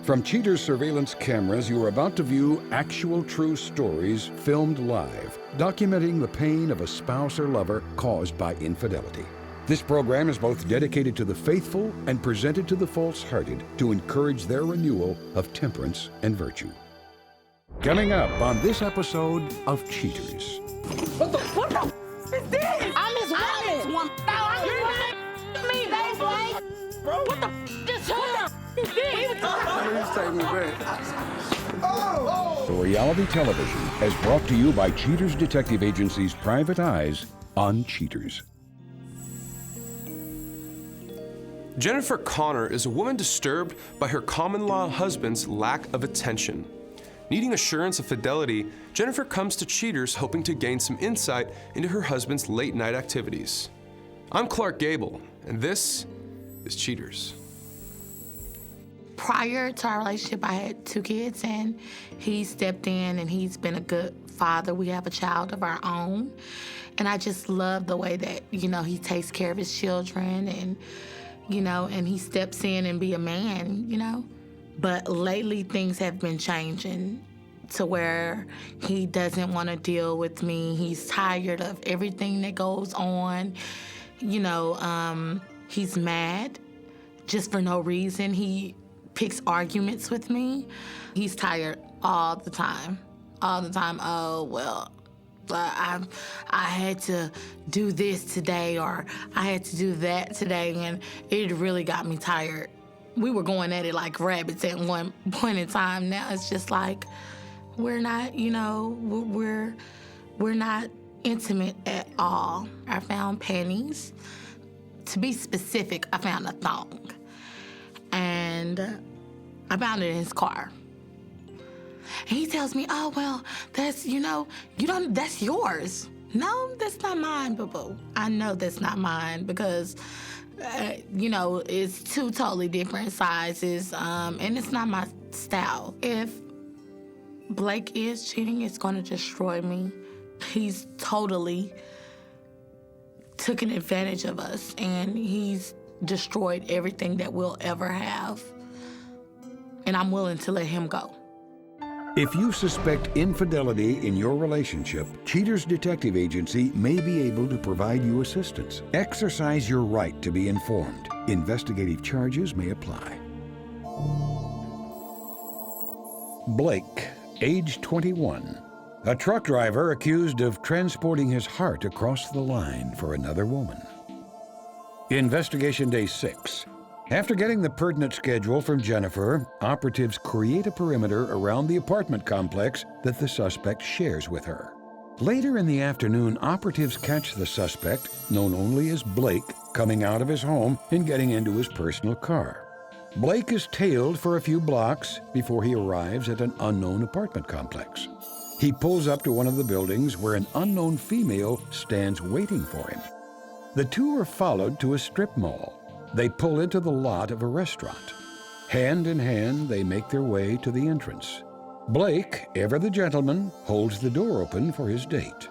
From Cheater's surveillance cameras, you are about to view actual true stories filmed live, documenting the pain of a spouse or lover caused by infidelity. This program is both dedicated to the faithful and presented to the false-hearted to encourage their renewal of temperance and virtue. Coming up on this episode of Cheaters. What the is this? I'm his woman. No, I'm his woman. Me, baby. Bro, what the this her? Is this? Please take me back. Reality television is brought to you by Cheaters Detective Agency's Private Eyes on Cheaters. Jennifer Connor is a woman disturbed by her common-law husband's lack of attention. Needing assurance of fidelity, Jennifer comes to Cheaters hoping to gain some insight into her husband's late-night activities. I'm Clark Gable, and this is Cheaters. Prior to our relationship, I had 2 kids, and he stepped in, and he's been a good father. We have a child of our own, and I just love the way that, he takes care of his children, and and he steps in and be a man, But lately, things have been changing to where he doesn't want to deal with me. He's tired of everything that goes on. He's mad just for no reason. He picks arguments with me. He's tired all the time. Oh, well, I had to do this today, or I had to do that today, and it really got me tired. We were going at it like rabbits at one point in time. Now it's just like we're not, we're not intimate at all. I found panties. To be specific, I found a thong, and I found it in his car. And he tells me, oh, well, that's, that's yours. No, that's not mine, boo-boo. I know that's not mine because, it's 2 totally different sizes, and it's not my style. If Blake is cheating, it's going to destroy me. He's totally taken advantage of us, and he's destroyed everything that we'll ever have. And I'm willing to let him go. If you suspect infidelity in your relationship, Cheaters Detective Agency may be able to provide you assistance. Exercise your right to be informed. Investigative charges may apply. Blake, age 21. A truck driver accused of transporting his heart across the line for another woman. Investigation Day 6. After getting the pertinent schedule from Jennifer, operatives create a perimeter around the apartment complex that the suspect shares with her. Later in the afternoon, operatives catch the suspect, known only as Blake, coming out of his home and getting into his personal car. Blake is tailed for a few blocks before he arrives at an unknown apartment complex. He pulls up to one of the buildings where an unknown female stands waiting for him. The two are followed to a strip mall. They pull into the lot of a restaurant. Hand in hand, they make their way to the entrance. Blake, ever the gentleman, holds the door open for his date.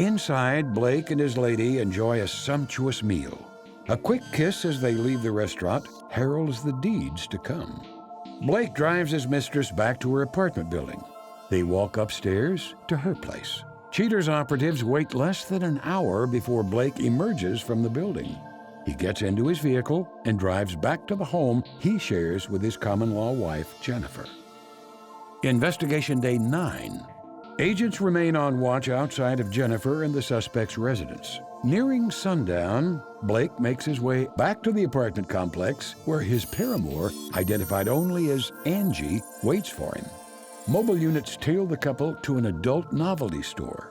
Inside, Blake and his lady enjoy a sumptuous meal. A quick kiss as they leave the restaurant heralds the deeds to come. Blake drives his mistress back to her apartment building. They walk upstairs to her place. Cheaters operatives wait less than an hour before Blake emerges from the building. He gets into his vehicle and drives back to the home he shares with his common-law wife, Jennifer. Investigation Day 9. Agents remain on watch outside of Jennifer and the suspect's residence. Nearing sundown, Blake makes his way back to the apartment complex where his paramour, identified only as Angie, waits for him. Mobile units tail the couple to an adult novelty store.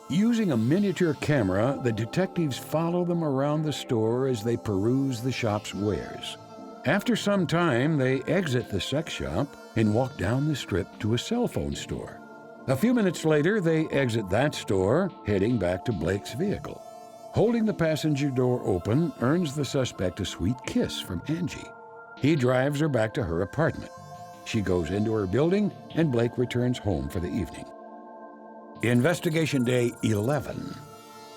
Using a miniature camera, the detectives follow them around the store as they peruse the shop's wares. After some time, they exit the sex shop and walk down the strip to a cell phone store. A few minutes later, they exit that store, heading back to Blake's vehicle. Holding the passenger door open earns the suspect a sweet kiss from Angie. He drives her back to her apartment. She goes into her building, and Blake returns home for the evening. Investigation Day 11.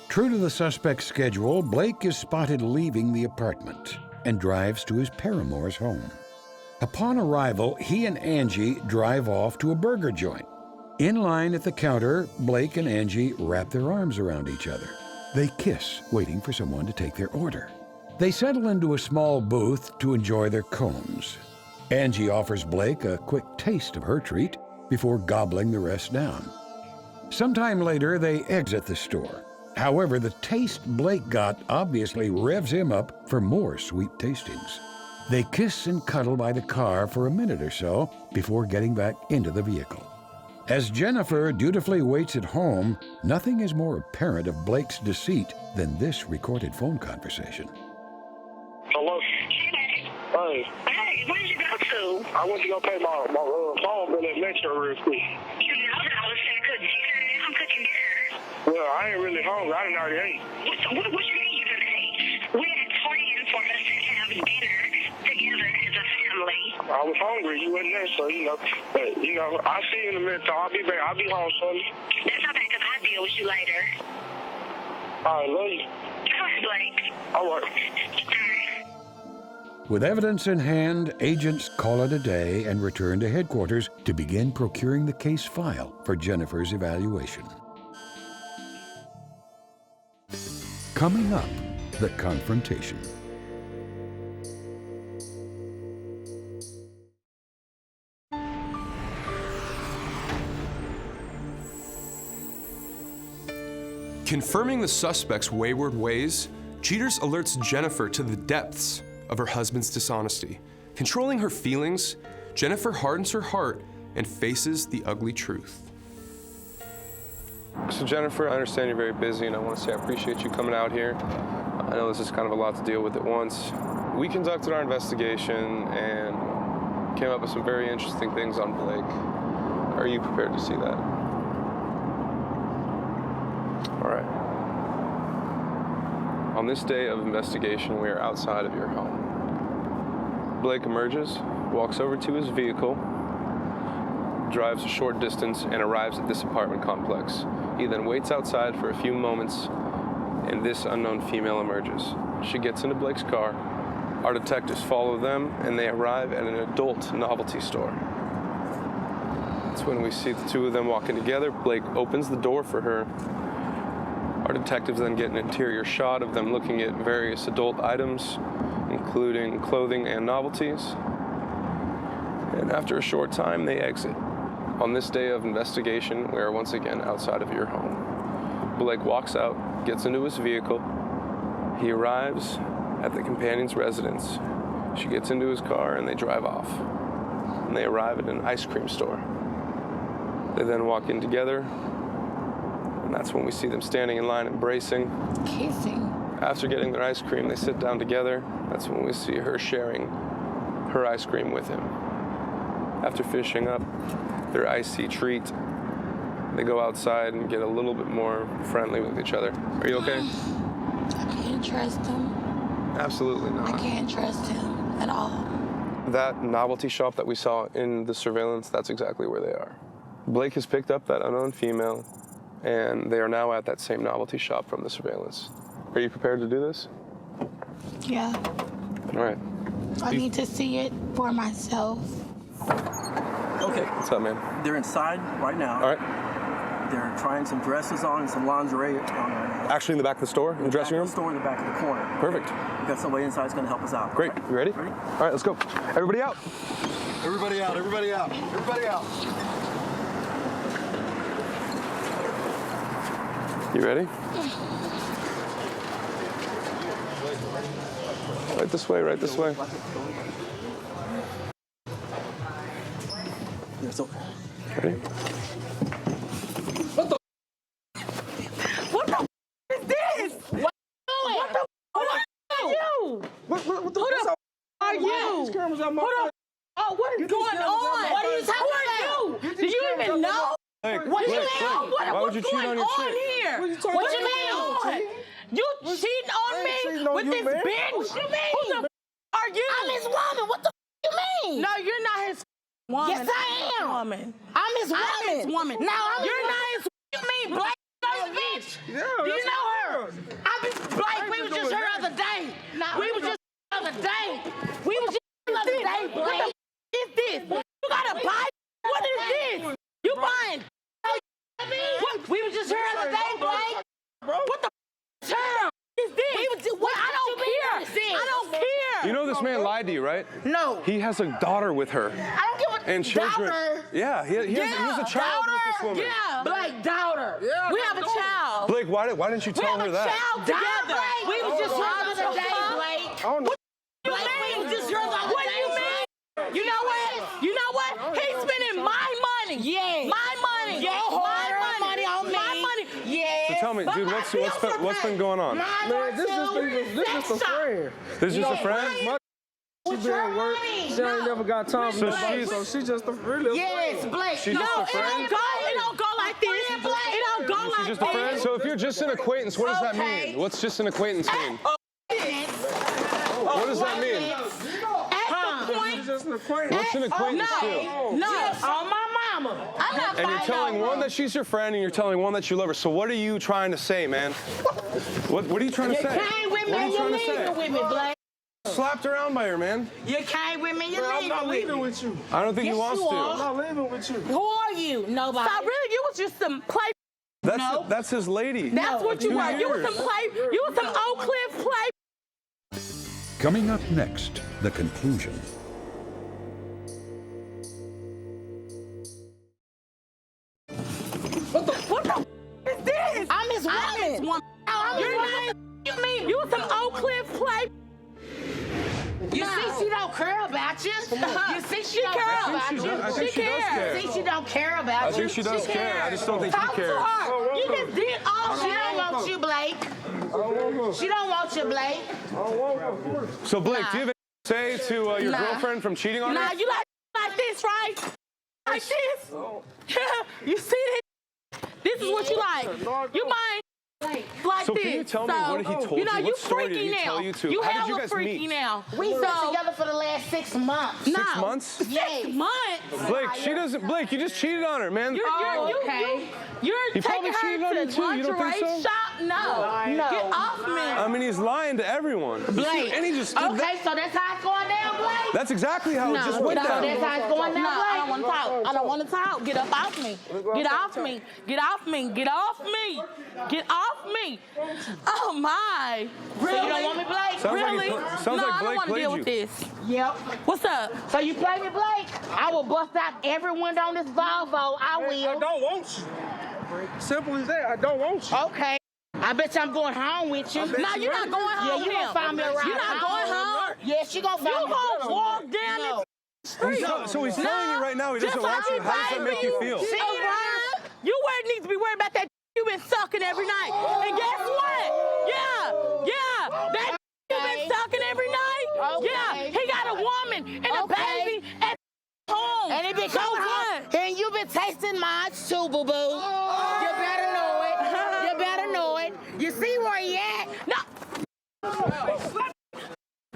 True to the suspect's schedule, Blake is spotted leaving the apartment and drives to his paramour's home. Upon arrival, he and Angie drive off to a burger joint. In line at the counter, Blake and Angie wrap their arms around each other. They kiss, waiting for someone to take their order. They settle into a small booth to enjoy their cones. Angie offers Blake a quick taste of her treat before gobbling the rest down. Sometime later, they exit the store. However, the taste Blake got obviously revs him up for more sweet tastings. They kiss and cuddle by the car for a minute or so before getting back into the vehicle. As Jennifer dutifully waits at home, nothing is more apparent of Blake's deceit than this recorded phone conversation. Hello? Hey. Hey, where did you go to? I went to go pay my phone bill at Metro real quick. You know that I was finna cook dinner. I'm cooking dinner. Well, I ain't really hungry. I done already ate. What you mean you done ate? We had planned for us to have dinner together as a family. I was hungry. You wasn't there, so, but, I'll see you in a minute. So I'll be back. I'll be home shortly. That's okay, because I'll deal with you later. All right, love you. All right, Blake. All right. All right. With evidence in hand, agents call it a day and return to headquarters to begin procuring the case file for Jennifer's evaluation. Coming up, the confrontation. Confirming the suspect's wayward ways, Cheaters alerts Jennifer to the depths of her husband's dishonesty. Controlling her feelings, Jennifer hardens her heart and faces the ugly truth. So Jennifer, I understand you're very busy, and I want to say I appreciate you coming out here. I know this is kind of a lot to deal with at once. We conducted our investigation and came up with some very interesting things on Blake. Are you prepared to see that? All right. On this day of investigation, we are outside of your home. Blake emerges, walks over to his vehicle, drives a short distance, and arrives at this apartment complex. He then waits outside for a few moments, and this unknown female emerges. She gets into Blake's car. Our detectives follow them, and they arrive at an adult novelty store. That's when we see the two of them walking together. Blake opens the door for her. Our detectives then get an interior shot of them looking at various adult items, including clothing and novelties. And after a short time, they exit. On this day of investigation, we are once again outside of your home. Blake walks out, gets into his vehicle. He arrives at the companion's residence. She gets into his car and they drive off. And they arrive at an ice cream store. They then walk in together. And that's when we see them standing in line, embracing. Kissing. After getting their ice cream, they sit down together. That's when we see her sharing her ice cream with him. After finishing up their iced tea treat, they go outside and get a little bit more friendly with each other. Are you okay? I can't trust him. Absolutely not. I can't trust him at all. That novelty shop that we saw in the surveillance, that's exactly where they are. Blake has picked up that unknown female, and they are now at that same novelty shop from the surveillance. Are you prepared to do this? Yeah. All right. I need to see it for myself. Okay. What's up, man? They're inside right now. All right. They're trying some dresses on and some lingerie on right now. Actually in the back of the store, in the dressing room? The store in the back of the corner. Perfect. We got somebody inside that's going to help us out. Great. Okay? You ready? Ready? All right, let's go. Everybody out. Everybody out, everybody out, everybody out. You ready? Right this way, right this way. Yes, okay. Ready? What the is this? What are you? Who are you? These cameras out my face. Oh, what is going on? What are you talking about? Do you even know? Blake, What you Blake, mean? Blake, why would you cheat on your chick? Here? What you talking What you about? mean? You cheating on I ain't me cheating on with you, this man. bitch? What you mean? Who the are you? I'm his woman. What the you mean? No, you're not his woman. Yes, I am. Woman. I'm his woman. I'm his woman. No, I'm You're his not his. You mean black bitch? Yeah, Do you that's know her? what it is. I be Blake. We was just here the other day. We was just the other day. We was just the other day, Blake. this? You got a bike? What is this? You buying? What? We was just here the other day, Blake. What the term is this? We was just, what? I don't care. I don't care. You know this man lied to you, right? No. He has a daughter with her. I don't give a And children. daughter. Yeah, he has a child with this woman. Yeah, Blake, daughter. Yeah, we have a child. Blake, why didn't you tell her that? We have a child together. We was just here the other day, Blake. Oh, no. We was just here the other day. What do you mean? You know what? You know what? He's spending my money. Yeah. My money. Yeah. My money on me. My money. Yeah. So tell me, dude, what's been going on? Man, this is just a friend. This is just a friend? She been at work. She ain't never got time for nobody, so she just a really Yes, Blake. She's just a friend? It don't go like this. It don't go like She's just a friend? So if you're just an acquaintance, what does that mean? What's just an acquaintance mean? What does that mean? just an acquaintance. What's an acquaintance do? No, on my mama. I'm not And you're telling one that she's your friend, and you're telling one that you love her. So what are you trying to say, man? What are you trying to say? You came with me, What are you trying to you say? leaving with me, Blake. Slapped around by her, man. You came with me, you I'm not leaving leaving with me. with you. I don't think he wants I'm to. not leaving with you. Who are you? Nobody. So really, you was just some play. That's his lady. That's what you 2 were. You was years. some play. You was some Oak Cliff play. Coming up next, the conclusion. What the is this? I'm his woman. You're not. You mean you was some Oak Cliff play? You see, she don't care about you. You see, she don't care about you. I think she does care. See, she don't care about you. I think she does care. I just don't think he Talk to cares. her. You just did all She don't want you, Blake. She don't want you, Blake. So Blake, do you have anything to say to your girlfriend from cheating on Nah, her? you like this, right? Like this? You see this? This is what you like. You mind? Like So this. can you tell me what he told you? Know, you? you What story freaky did he now. tell you to? You How did you hella guys freaky meet? now. We've been together for the last 6 months. 6 months? 6 months. Blake, she doesn't. Blake, you just cheated on her, man. You're He probably taking her cheated on you to too. You don't think lingerie so? shop? No. Get off me. I mean, he's lying to everyone. You see, Blake. and he just did that. Okay, so that's how it's going down, Blake? That's exactly how it just went So down. that's how it's going down, No, Blake? I don't want to talk. I don't want to talk. Get up off me. Get off me. Get off me. Get off me. Get off me. Oh my. Really? You don't want me, Blake? Sounds like Really? sounds No, like I don't Blake want to played deal you. with this. Yep. What's up? So you play me, Blake? I will bust out every window on this Volvo. I I will. don't want you. Simple as that. I don't want you. Okay. I bet you I'm going home with you. No, you're not going home Yeah, you with gonna him. find me a ride You're not going home. Yeah, she gonna find You me. gonna walk down No. the street. So he's telling you right now he doesn't Just want you. like How does that make you feel? See, you need to be worried about that you've been sucking every night. And guess what? Yeah, that you've been sucking every night. Okay. Yeah, he got a woman and a baby at home. And it been so coming home. what? And you been tasting mine too, boo-boo. You better know it. You better know it. You see where he at?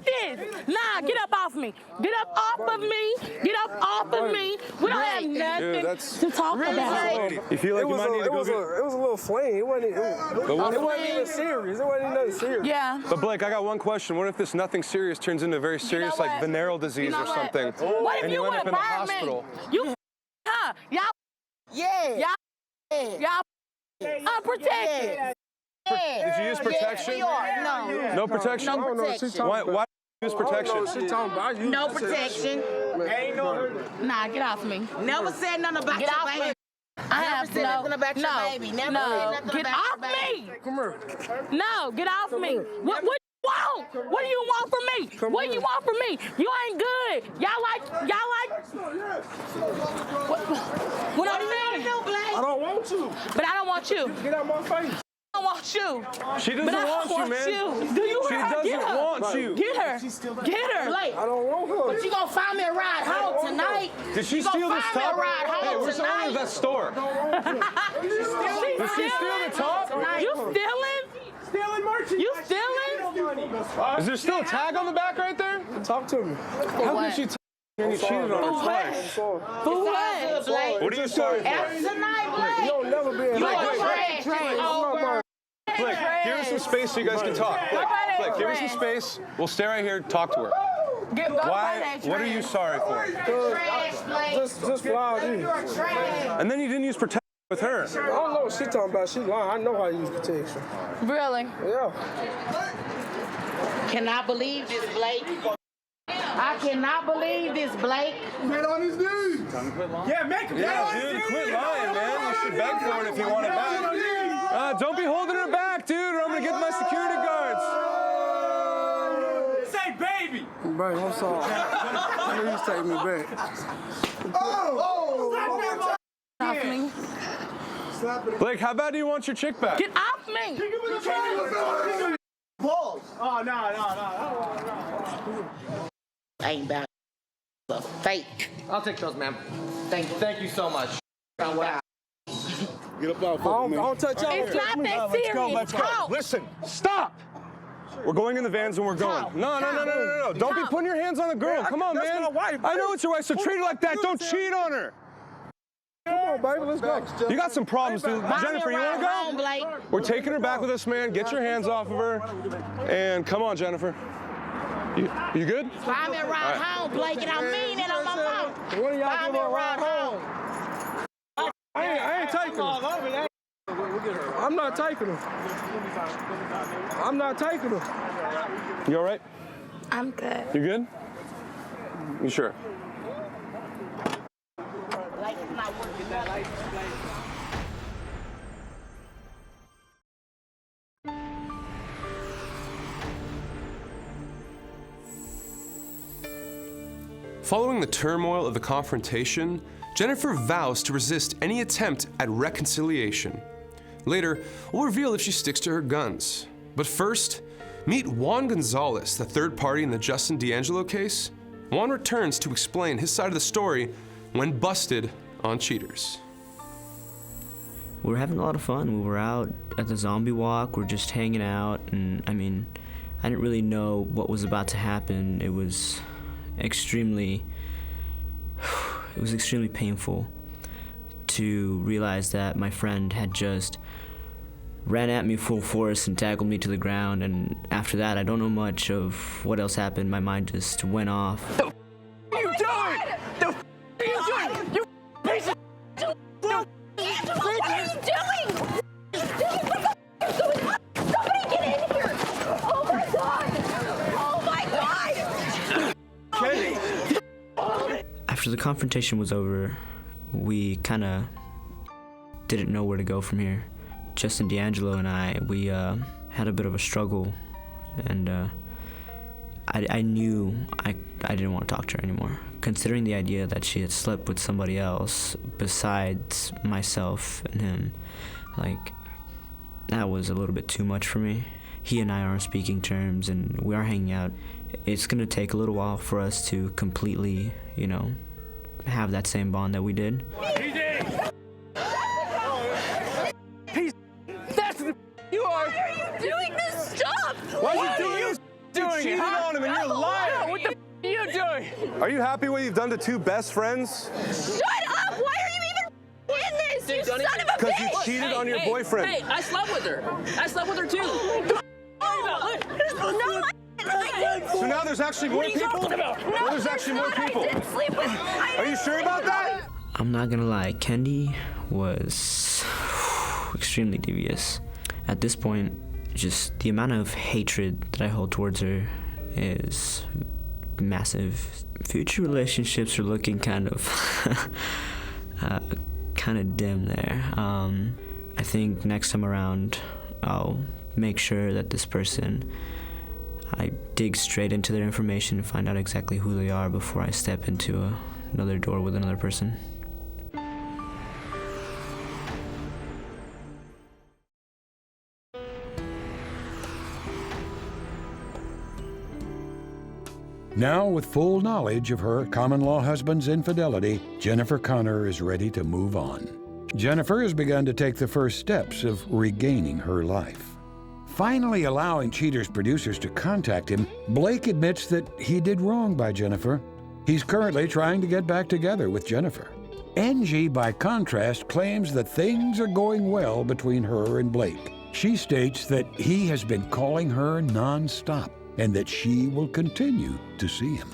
This. Nah, get up off me. Get up off of me. Get up off of me. We don't have nothing that's- to talk about. You feel like you might need to go get... It was a little fling. It wasn't even serious. It wasn't even nothing serious. Yeah. But Blake, I got one question. What if this nothing serious turns into a very serious, like what? venereal disease You know or what? something, What if and you you end would up in the have fired hospital? me? You, y'all, Yeah. y'all unprotected. Did you use protection? No. No protection? No I don't know what protection. she talking Why about. use I don't know protection? what she talking about. You No said- protection. Nah, get off me. Never said nothing about Get your off baby. me. I have said nothing about your baby. Never said nothing Get about off your baby. me. Come here. No, get off me. What you want? What do you want from me? What do you want from me? You ain't good. Y'all like. What I'm saying? I don't want you. But I don't want you. Get out my face. I don't want you. She doesn't But I want don't you, man. You. Do you She hear her? Get doesn't her. want you. Get her. Get her. Blake, I don't want her. but you gonna find me a ride home tonight. Did she You gonna steal this find me a top? ride home Hey, where's the owner of tonight. that store? Did she steal the top? You stealing? Stealing merchant. You stealing? Is there still a tag on the back right there? Talk to me. How can she and you cheated on her twice? For what? Blake. What are you sorry for? After tonight, Blake. You'll never be in You my are life. trash. Over. Blake, give her some space so you guys can talk. Blake, give her some space. We'll stay right here and talk to her. Why? What are you sorry for? Just flawed in. And then you didn't use protection with her. I don't know what she talking about. She lying. I know how to use protection. Really? Yeah. Cannot believe this, Blake. I cannot believe this, Blake. Get on his knees. Yeah, make him. Yeah, dude, quit lying, man. You should beg for it if you want it back. Don't be holding her back, dude, or I'm gonna get my security guards. Say baby. Babe, I'm sorry. Please take me back. Off me. Blake, how bad do you want your chick back? Get off me. Balls. Oh, no. Ain't about a fake. I'll take those, ma'am. Thank you. Thank you so much. Wow. Get up off I don't touch y'all. It's not that serious. Let's go. Listen, stop. We're going in the vans and we're going. No. Don't be putting your hands on a girl. Come on, man. my wife, I know it's your wife, so treat her like that. Don't cheat on her. Come on, baby, let's go. You got some problems, dude. Jennifer, you want to Home, go? Blake. We're taking her back with us, man. Get your hands off of her. And come on, Jennifer. You good? Buy me a ride home, Blake, and I mean it on my mouth. What do y'all Buy give me her a ride home. I ain't taking her. I'm not taking her. I'm not taking her. You all right? I'm good. You good? You sure? Blake is not working that life. Following the turmoil of the confrontation, Jennifer vows to resist any attempt at reconciliation. Later, we'll reveal if she sticks to her guns. But first, meet Juan Gonzalez, the third party in the Justin D'Angelo case. Juan returns to explain his side of the story when busted on cheaters. We were having a lot of fun. We were out at the zombie walk, we're just hanging out, and I didn't really know what was about to happen. It was extremely painful to realize that my friend had just ran at me full force and tackled me to the ground, and after that I don't know much of what else happened. My mind just went off. What are you doing? The f are you doing? You piece of What are you doing? What the f is going on? Somebody get in here! Oh my god! Oh my god! After the confrontation was over, we kind of didn't know where to go from here. Justin D'Angelo and we had a bit of a struggle, and I knew I didn't want to talk to her anymore. Considering the idea that she had slept with somebody else besides myself and him, that was a little bit too much for me. He and I are on speaking terms, and we are hanging out. It's gonna take a little while for us to completely, have that same bond that we did. That's the you are. Why are you doing this stuff? Why are you doing it? You cheated on him and you're lying. What the f are you doing? Are you happy what you've done to two best friends? Shut up! Why are you even in this? You son of a Because bitch! you cheated on your boyfriend. Hey, I slept with her. I slept with her too. No, I didn't. So now there's actually more people? No, There's actually more people. I didn't sleep with. Are you sure about that? I'm not gonna lie, Kendi was extremely devious. At this point, just the amount of hatred that I hold towards her is massive. Future relationships are looking kind of dim there. I think next time around, I'll make sure that this person, I dig straight into their information and find out exactly who they are before I step into another door with another person. Now, with full knowledge of her common-law husband's infidelity, Jennifer Connor is ready to move on. Jennifer has begun to take the first steps of regaining her life. Finally allowing Cheater's producers to contact him, Blake admits that he did wrong by Jennifer. He's currently trying to get back together with Jennifer. Angie, by contrast, claims that things are going well between her and Blake. She states that he has been calling her non-stop. and that she will continue to see him.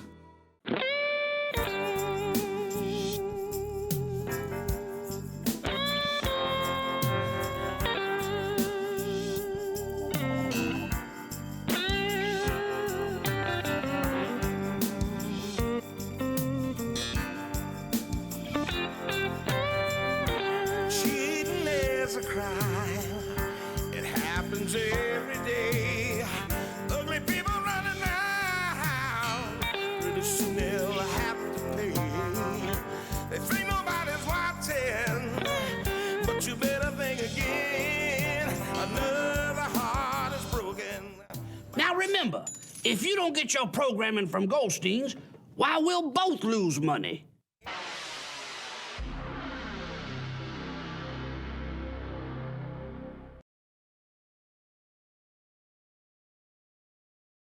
Cheating is a crime. It happens every day. Ugly people running around. Pretty soon they'll have to pay. They think nobody's watching, but you better think again. Another heart is broken. Now remember, if you don't get your programming from Goldstein's, why, we'll both lose money.